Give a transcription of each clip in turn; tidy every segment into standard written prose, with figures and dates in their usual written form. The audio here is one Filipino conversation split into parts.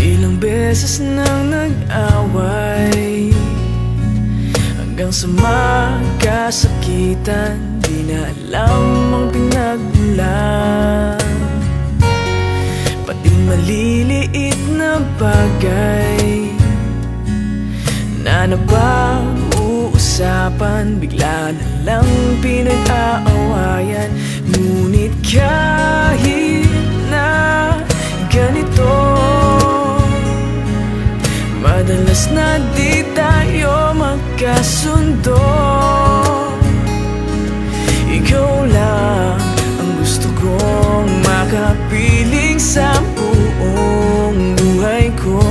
Ilang beses nang nag-away hanggang sa magkasakitan, di na alam ang pinagmulan. Pati maliliit na bagay na napag-uusapan, bigla na lang pinag-aawayan. Ngunit kahit na ganito, madalas na di tayo magkasundo. Ikaw lang ang gusto kong makapiling sa buong buhay ko.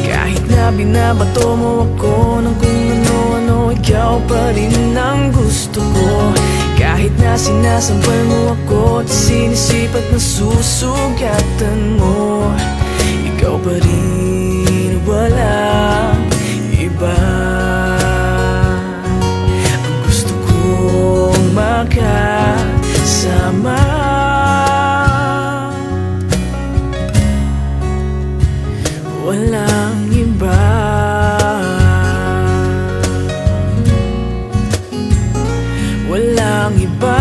Kahit na binabato mo ako ng kung ano-ano, ikaw pa rin ang gusto ko. Kahit na sinasampal mo ako at sinisipat na susugatan mo, ikaw pa rin, walang iba. Ang gusto kong makasama, walang iba. Walang iba.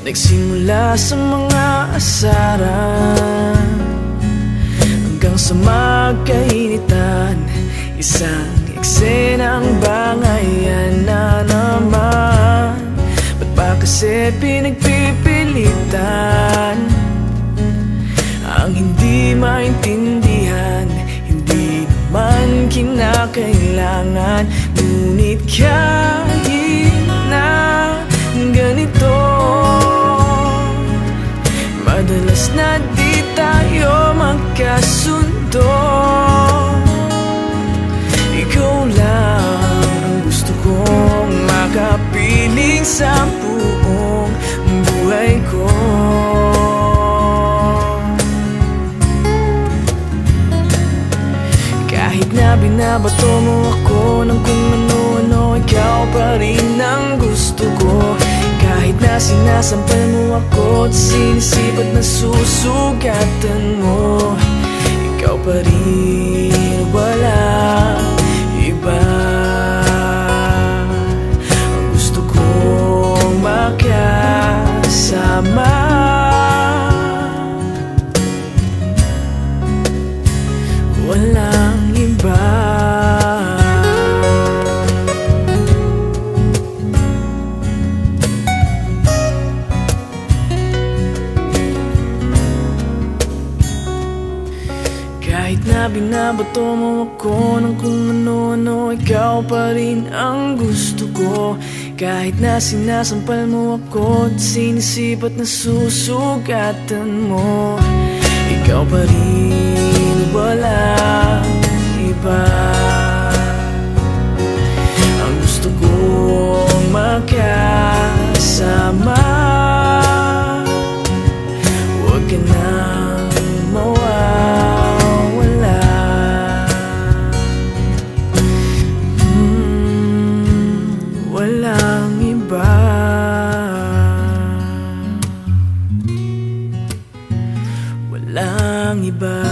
Nagsimula sa mga asaran hanggang sa magkainitan, isang eksenang bangayan na naman. Ba't ba kasi pinagpipilitan ang hindi maintindihan? Hindi naman kinakailangan. Ngunit kahit na ganito, madalas na di tayo magkasundo. Ikaw lang ang gusto kong makapiling sa buong buhay ko. Kahit na binabato mo ako ng kung ano-ano, ikaw pa rin ang gusto ko. Kahit na sinasampal mo ako at sinisipat na susugatan mo, ikaw pa rin, walang iba. Ang gusto kong makasama, walang iba. Kahit na binabato mo ako ng kung ano-ano, ikaw pa rin ang gusto ko. Kahit na sinasampal mo ako at sinisipat na susugatan mo, ikaw pa rin, walang iba. Ang gusto kong makasama, huwag ka nang mawawala. Walang iba. Walang iba.